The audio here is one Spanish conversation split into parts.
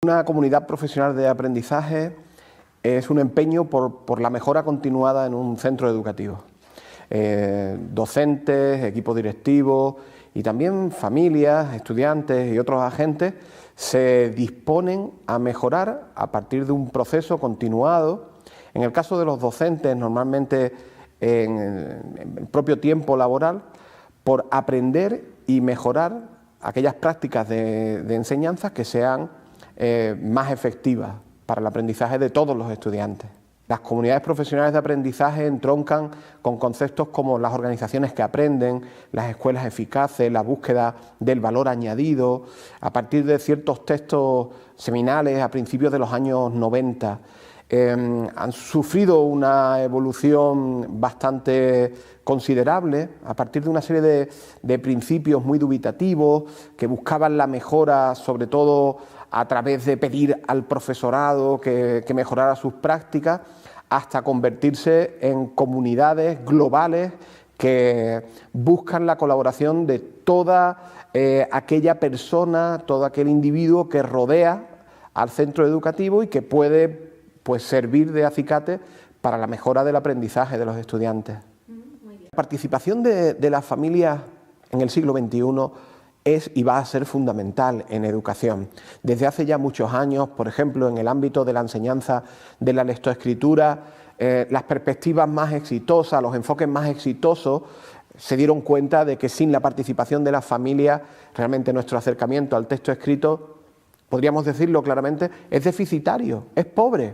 Una comunidad profesional de aprendizaje es un empeño por la mejora continuada en un centro educativo. Docentes, equipos directivos y también familias, estudiantes y otros agentes se disponen a mejorar a partir de un proceso continuado. En el caso de los docentes, normalmente en el propio tiempo laboral, por aprender y mejorar aquellas prácticas de enseñanza que sean más efectivas para el aprendizaje de todos los estudiantes. Las comunidades profesionales de aprendizaje entroncan con conceptos como las organizaciones que aprenden, las escuelas eficaces, la búsqueda del valor añadido, a partir de ciertos textos seminales a principios de los años 90. Han sufrido una evolución bastante considerable a partir de una serie de principios muy dubitativos que buscaban la mejora, sobre todo a través de pedir al profesorado que mejorara sus prácticas, hasta convertirse en comunidades globales que buscan la colaboración de toda aquella persona, todo aquel individuo que rodea al centro educativo y que puede servir de acicate para la mejora del aprendizaje de los estudiantes. La participación de las familias en el siglo XXI es y va a ser fundamental en educación. Desde hace ya muchos años, por ejemplo, en el ámbito de la enseñanza de la lectoescritura, las perspectivas más exitosas, los enfoques más exitosos, se dieron cuenta de que sin la participación de las familias, realmente nuestro acercamiento al texto escrito, podríamos decirlo claramente, es deficitario, es pobre,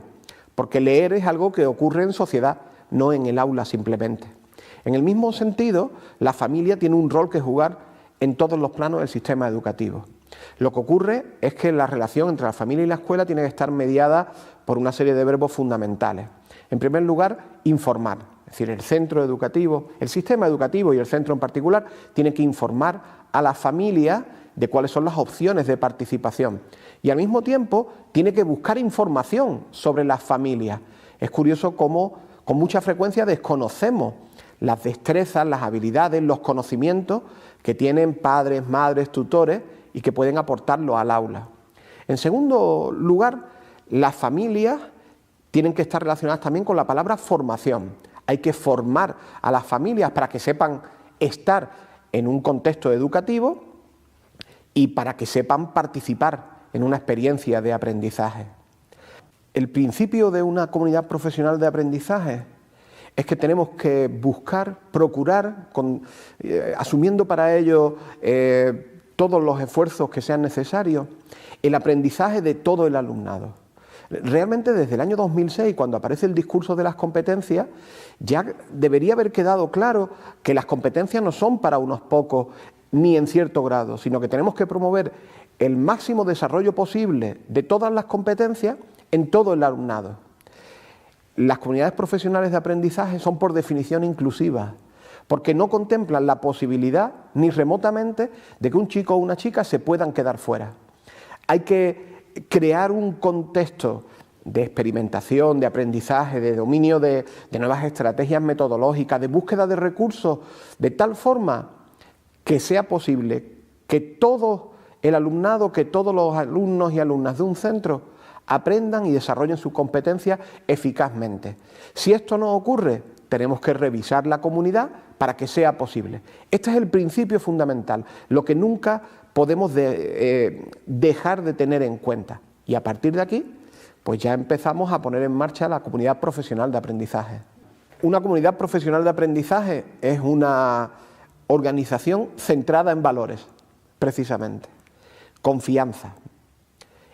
porque leer es algo que ocurre en sociedad, no en el aula simplemente. En el mismo sentido, la familia tiene un rol que jugar en todos los planos del sistema educativo. Lo que ocurre es que la relación entre la familia y la escuela tiene que estar mediada por una serie de verbos fundamentales. En primer lugar, informar, es decir, el centro educativo, el sistema educativo y el centro en particular, tiene que informar a la familia de cuáles son las opciones de participación y al mismo tiempo tiene que buscar información sobre las familias. Es curioso cómo con mucha frecuencia desconocemos las destrezas, las habilidades, los conocimientos que tienen padres, madres, tutores y que pueden aportarlo al aula. En segundo lugar, las familias tienen que estar relacionadas también con la palabra formación. Hay que formar a las familias para que sepan estar en un contexto educativo y para que sepan participar en una experiencia de aprendizaje. El principio de una comunidad profesional de aprendizaje es que tenemos que buscar, procurar, asumiendo para ello todos los esfuerzos que sean necesarios, el aprendizaje de todo el alumnado. Realmente desde el año 2006, cuando aparece el discurso de las competencias, ya debería haber quedado claro que las competencias no son para unos pocos ni en cierto grado, sino que tenemos que promover el máximo desarrollo posible de todas las competencias en todo el alumnado. Las comunidades profesionales de aprendizaje son por definición inclusivas, porque no contemplan la posibilidad ni remotamente de que un chico o una chica se puedan quedar fuera. Hay que crear un contexto de experimentación, de aprendizaje, de dominio de nuevas estrategias metodológicas, de búsqueda de recursos, de tal forma que sea posible que todo el alumnado, que todos los alumnos y alumnas de un centro aprendan y desarrollen sus competencias eficazmente. Si esto no ocurre, tenemos que revisar la comunidad para que sea posible. Este es el principio fundamental, lo que nunca podemos dejar de tener en cuenta. Y a partir de aquí, pues ya empezamos a poner en marcha la comunidad profesional de aprendizaje. Una comunidad profesional de aprendizaje es una organización centrada en valores, precisamente. Confianza,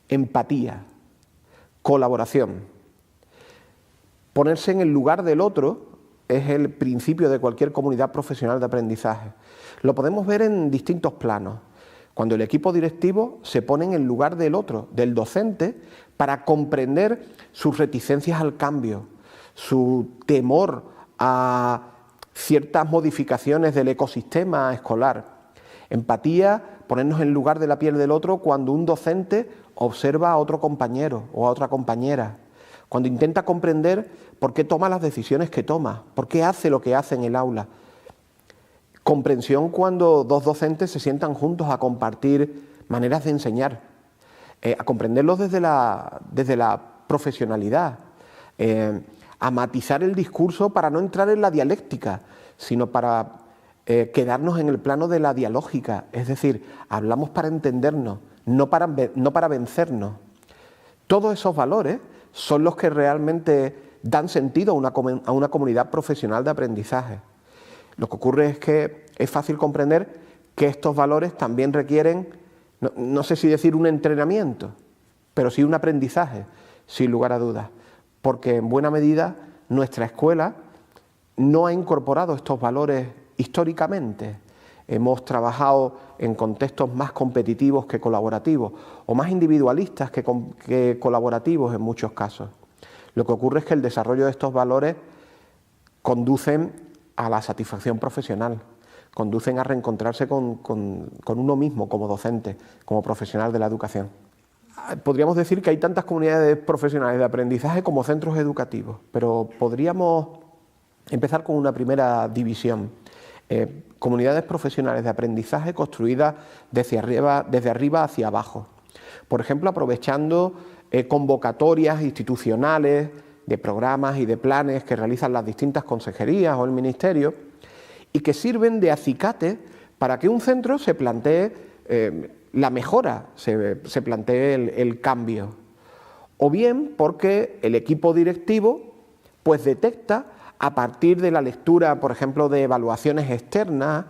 empatía, colaboración. Ponerse en el lugar del otro es el principio de cualquier comunidad profesional de aprendizaje. Lo podemos ver en distintos planos. Cuando el equipo directivo se pone en el lugar del otro, del docente, para comprender sus reticencias al cambio, su temor a ciertas modificaciones del ecosistema escolar. Empatía, ponernos en el lugar de la piel del otro cuando un docente observa a otro compañero o a otra compañera, cuando intenta comprender por qué toma las decisiones que toma, por qué hace lo que hace en el aula. Comprensión cuando dos docentes se sientan juntos a compartir maneras de enseñar. a comprenderlos desde la profesionalidad, a matizar el discurso para no entrar en la dialéctica, sino para quedarnos en el plano de la dialógica, es decir, hablamos para entendernos, no para vencernos. Todos esos valores son los que realmente dan sentido a una comunidad profesional de aprendizaje. Lo que ocurre es que es fácil comprender que estos valores también requieren, no sé si decir un entrenamiento, pero sí un aprendizaje, sin lugar a dudas, porque en buena medida nuestra escuela no ha incorporado estos valores históricamente. Hemos trabajado en contextos más competitivos que colaborativos, o más individualistas que colaborativos en muchos casos. Lo que ocurre es que el desarrollo de estos valores conducen a la satisfacción profesional, conducen a reencontrarse con uno mismo como docente, como profesional de la educación. Podríamos decir que hay tantas comunidades profesionales de aprendizaje como centros educativos, pero podríamos empezar con una primera división. Comunidades profesionales de aprendizaje construidas desde arriba hacia abajo. Por ejemplo, aprovechando convocatorias institucionales de programas y de planes que realizan las distintas consejerías o el ministerio y que sirven de acicate para que un centro se plantee la mejora, se plantee el cambio. O bien porque el equipo directivo pues detecta a partir de la lectura, por ejemplo, de evaluaciones externas,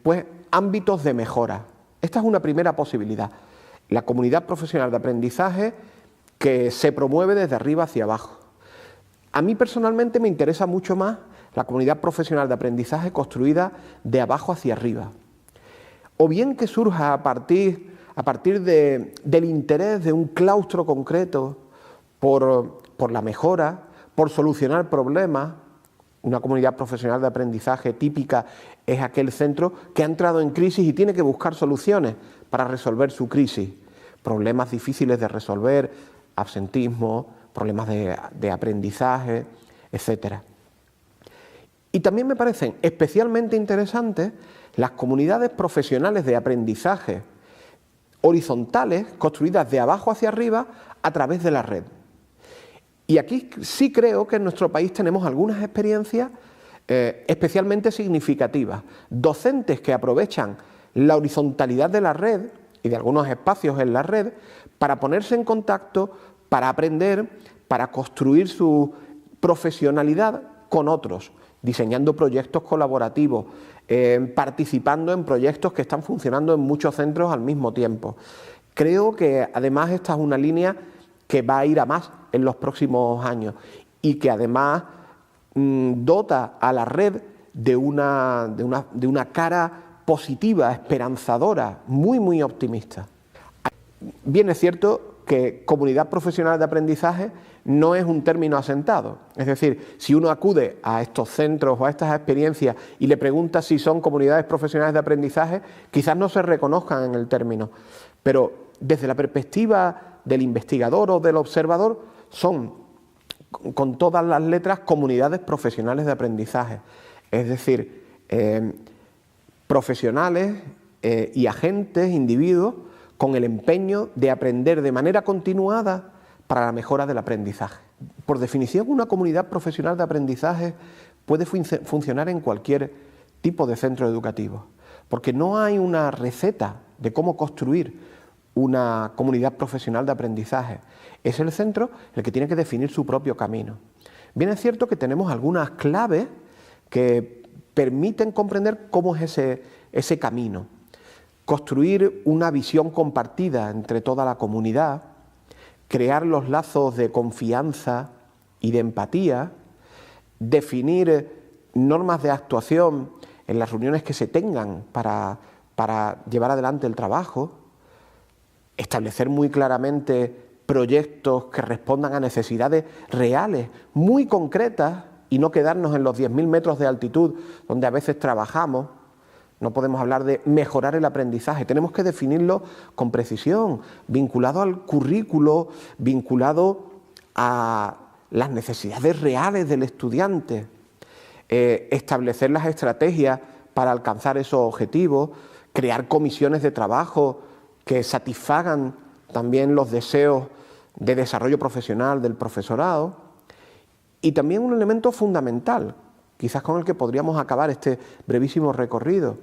pues ámbitos de mejora. Esta es una primera posibilidad. La comunidad profesional de aprendizaje que se promueve desde arriba hacia abajo. A mí personalmente me interesa mucho más la comunidad profesional de aprendizaje construida de abajo hacia arriba. O bien que surja a partir del interés de un claustro concreto por la mejora, por solucionar problemas. Una comunidad profesional de aprendizaje típica es aquel centro que ha entrado en crisis y tiene que buscar soluciones para resolver su crisis. Problemas difíciles de resolver, absentismo, problemas de aprendizaje, etc. Y también me parecen especialmente interesantes las comunidades profesionales de aprendizaje horizontales, construidas de abajo hacia arriba a través de la red. Y aquí sí creo que en nuestro país tenemos algunas experiencias especialmente significativas. Docentes que aprovechan la horizontalidad de la red y de algunos espacios en la red para ponerse en contacto, para aprender, para construir su profesionalidad con otros, diseñando proyectos colaborativos, participando en proyectos que están funcionando en muchos centros al mismo tiempo. Creo que además esta es una línea que va a ir a más en los próximos años y que además dota a la red de una cara positiva, esperanzadora, muy optimista. Bien es cierto que comunidad profesional de aprendizaje no es un término asentado. Es decir, si uno acude a estos centros o a estas experiencias y le pregunta si son comunidades profesionales de aprendizaje, quizás no se reconozcan en el término. Pero desde la perspectiva del investigador o del observador, son con todas las letras comunidades profesionales de aprendizaje. Es decir, profesionales y agentes, individuos, con el empeño de aprender de manera continuada para la mejora del aprendizaje. Por definición, una comunidad profesional de aprendizaje puede funcionar en cualquier tipo de centro educativo, porque no hay una receta de cómo construir una comunidad profesional de aprendizaje. Es el centro el que tiene que definir su propio camino. Bien es cierto que tenemos algunas claves que permiten comprender cómo es ese camino. Construir una visión compartida entre toda la comunidad, crear los lazos de confianza y de empatía, definir normas de actuación en las reuniones que se tengan para llevar adelante el trabajo, establecer muy claramente proyectos que respondan a necesidades reales, muy concretas, y no quedarnos en los 10.000 metros de altitud donde a veces trabajamos. No podemos hablar de mejorar el aprendizaje, tenemos que definirlo con precisión, vinculado al currículo, vinculado a las necesidades reales del estudiante, establecer las estrategias para alcanzar esos objetivos, crear comisiones de trabajo que satisfagan también los deseos de desarrollo profesional del profesorado y también un elemento fundamental, quizás con el que podríamos acabar este brevísimo recorrido,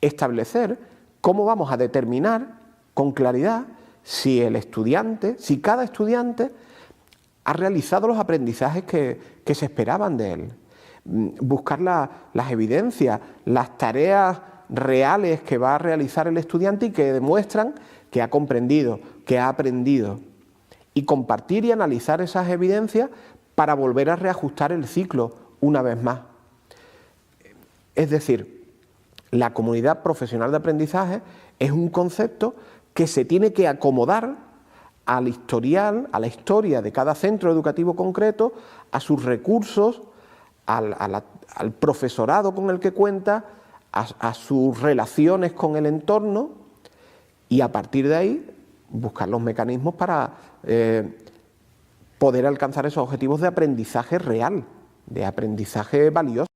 establecer cómo vamos a determinar con claridad si el estudiante, si cada estudiante ha realizado los aprendizajes que se esperaban de él. Buscar las evidencias, las tareas reales que va a realizar el estudiante y que demuestran que ha comprendido, que ha aprendido. Y compartir y analizar esas evidencias para volver a reajustar el ciclo una vez más. Es decir, la comunidad profesional de aprendizaje es un concepto que se tiene que acomodar al historial, a la historia de cada centro educativo concreto, a sus recursos, al profesorado con el que cuenta, a sus relaciones con el entorno y a partir de ahí buscar los mecanismos para poder alcanzar esos objetivos de aprendizaje real, de aprendizaje valioso.